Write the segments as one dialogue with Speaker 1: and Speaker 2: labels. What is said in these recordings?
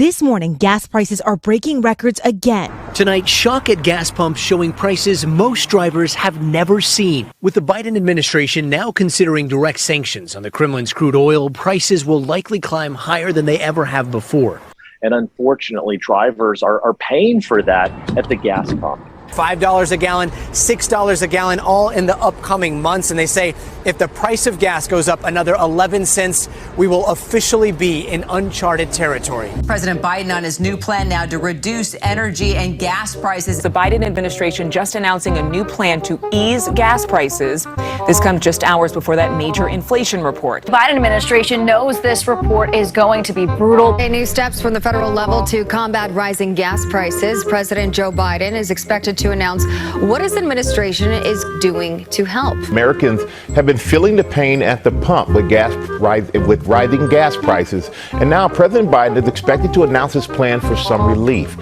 Speaker 1: This morning, gas prices are breaking records again.
Speaker 2: Tonight, shock at gas pumps showing prices most drivers have never seen. With the Biden administration now considering direct sanctions on the Kremlin's crude oil, prices will likely climb higher than they ever have before.
Speaker 3: And unfortunately, drivers are paying for that at the gas pump.
Speaker 4: $5 a gallon, $6 a gallon, all in the upcoming months. And they say if the price of gas goes up another 11 cents, we will officially be in uncharted territory.
Speaker 5: President Biden on his new plan now to reduce energy and gas prices.
Speaker 6: The Biden administration just announcing a new plan to ease gas prices. This comes just hours before that major inflation report.
Speaker 7: The Biden administration knows this report is going to be brutal.
Speaker 8: New steps from the federal level to combat rising gas prices. President Joe Biden is expected to announce what his administration is doing to help.
Speaker 9: Americans have been feeling the pain at the pump with rising gas prices, and now President Biden is expected to announce his plan for some relief.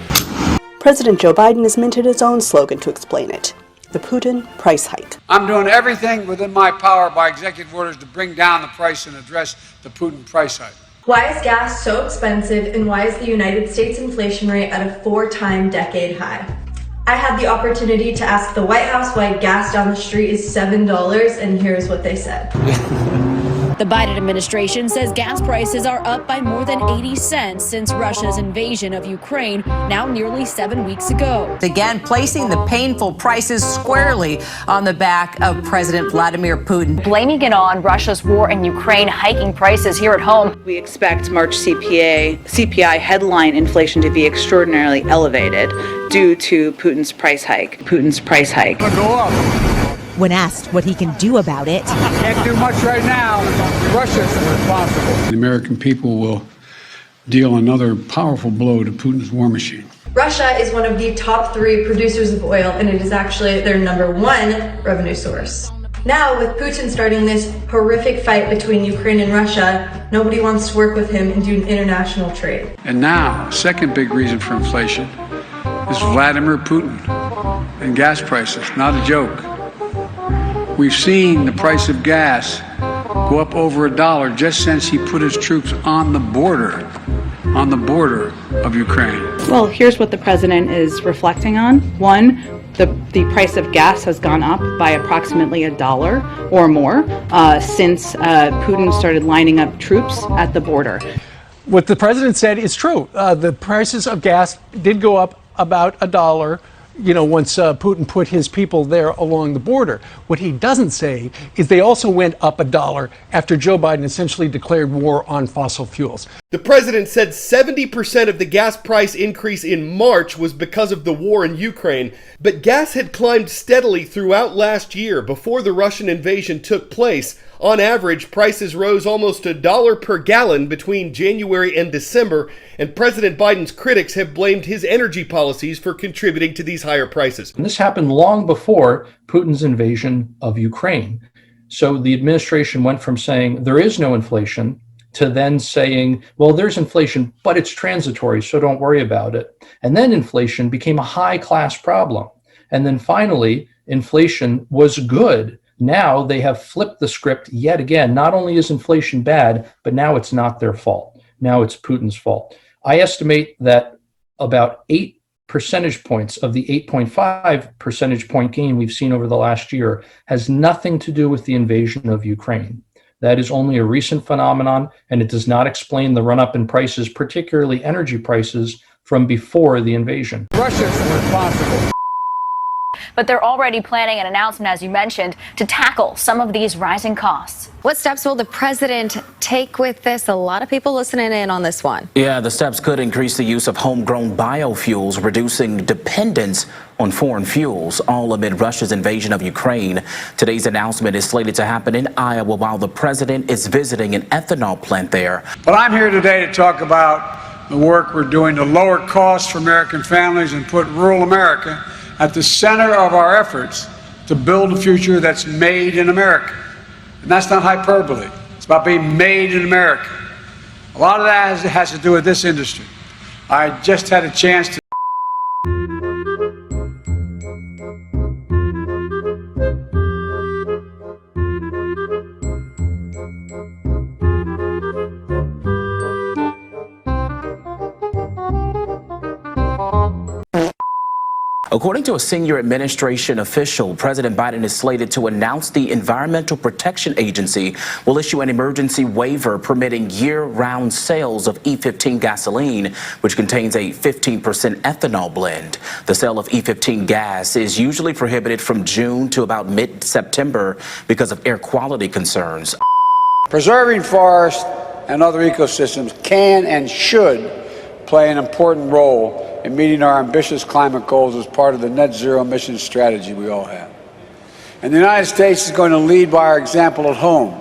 Speaker 10: President Joe Biden has minted his own slogan to explain it: the Putin price hike.
Speaker 11: I'm doing everything within my power by executive orders to bring down the price and address the Putin price hike.
Speaker 12: Why is gas so expensive, and why is the United States inflation rate at a 4-time decade high? I had the opportunity to ask the White House why gas down the street is $7, and here's what they said.
Speaker 7: The Biden administration says gas prices are up by more than 80 cents since Russia's invasion of Ukraine, now nearly 7 weeks ago.
Speaker 5: Again, placing the painful prices squarely on the back of President Vladimir Putin.
Speaker 7: Blaming it on Russia's war in Ukraine, hiking prices here at home.
Speaker 13: We expect March CPI headline inflation to be extraordinarily elevated due to Putin's price hike. Putin's price hike.
Speaker 11: Go up.
Speaker 1: When asked what he can do about it,
Speaker 11: Can't do much right now. Russia's responsible. The American people will deal another powerful blow to Putin's war machine.
Speaker 12: Russia is one of the top 3 producers of oil, and it is actually their #1 revenue source. Now, with Putin starting this horrific fight between Ukraine and Russia, nobody wants to work with him and do international trade.
Speaker 11: And now, second big reason for inflation is Vladimir Putin and gas prices. Not a joke. We've seen the price of gas go up over $1 just since he put his troops on the border of Ukraine.
Speaker 13: Well, here's what the president is reflecting on. One, the price of gas has gone up by approximately $1 or more since Putin started lining up troops at the border.
Speaker 14: What the president said is true. The prices of gas did go up about $1. Once Putin put his people there along the border. What he doesn't say is they also went up $1 after Joe Biden essentially declared war on fossil fuels.
Speaker 15: The president said 70% of the gas price increase in March was because of the war in Ukraine, but gas had climbed steadily throughout last year before the Russian invasion took place. On average, prices rose almost $1 per gallon between January and December, and President Biden's critics have blamed his energy policies for contributing to these higher prices.
Speaker 16: And this happened long before Putin's invasion of Ukraine. So the administration went from saying there is no inflation to then saying, well, there's inflation, but it's transitory, so don't worry about it. And then inflation became a high-class problem. And then finally, inflation was good. Now they have flipped the script yet again. Not only is inflation bad, but now it's not their fault. Now it's Putin's fault. I estimate that about 8 percentage points of the 8.5 percentage point gain we've seen over the last year has nothing to do with the invasion of Ukraine. That is only a recent phenomenon, and it does not explain the run-up in prices, particularly energy prices, from before the invasion.
Speaker 11: Russia's responsible.
Speaker 7: But they're already planning an announcement, as you mentioned, to tackle some of these rising costs.
Speaker 8: What steps will the president take with this? A lot of people listening in on this one.
Speaker 17: Yeah, the steps could increase the use of homegrown biofuels, reducing dependence on foreign fuels, all amid Russia's invasion of Ukraine. Today's announcement is slated to happen in Iowa while the president is visiting an ethanol plant there.
Speaker 11: But I'm here today to talk about the work we're doing to lower costs for American families and put rural America at the center of our efforts to build a future that's made in America. And that's not hyperbole. It's about being made in America. A lot of that has to do with this industry. I just had a chance to
Speaker 17: According to a senior administration official, President Biden is slated to announce the Environmental Protection Agency will issue an emergency waiver permitting year-round sales of E15 gasoline, which contains a 15% ethanol blend. The sale of E15 gas is usually prohibited from June to about mid-September because of air quality concerns.
Speaker 11: Preserving forests and other ecosystems can and should play an important role in meeting our ambitious climate goals as part of the net zero emissions strategy we all have. And the United States is going to lead by our example at home.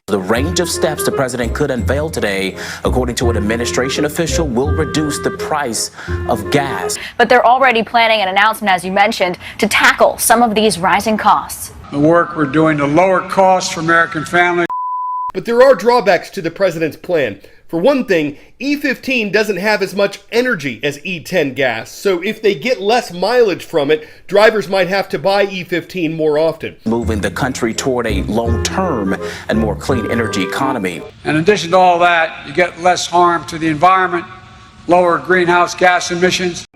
Speaker 17: The range of steps the president could unveil today, according to an administration official, will reduce the price of gas.
Speaker 18: But they're already planning an announcement, as you mentioned, to tackle some of these rising costs.
Speaker 11: The work we're doing to lower costs for American families.
Speaker 15: But there are drawbacks to the president's plan. For one thing, E15 doesn't have as much energy as E10 gas, so if they get less mileage from it, drivers might have to buy E15 more often.
Speaker 17: Moving the country toward a long-term and more clean energy economy.
Speaker 11: In addition to all that, you get less harm to the environment, lower greenhouse gas emissions.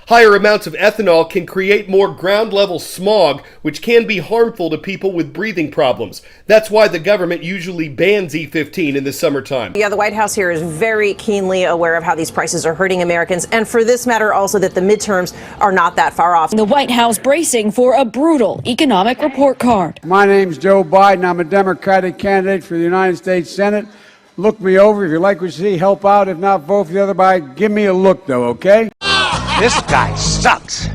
Speaker 15: Higher amounts of ethanol can create more ground-level smog, which can be harmful to people with breathing problems. That's why the government usually bans E15 in the summertime.
Speaker 19: Yeah, the White House here is very keenly aware of how these prices are hurting Americans, and for this matter also that the midterms are not that far off.
Speaker 7: The White House bracing for a brutal economic report card.
Speaker 11: My name's Joe Biden. I'm a Democratic candidate for the United States Senate. Look me over. If you like what you see, help out. If not, vote for the other guy. Give me a look, though, okay?
Speaker 20: This guy sucks.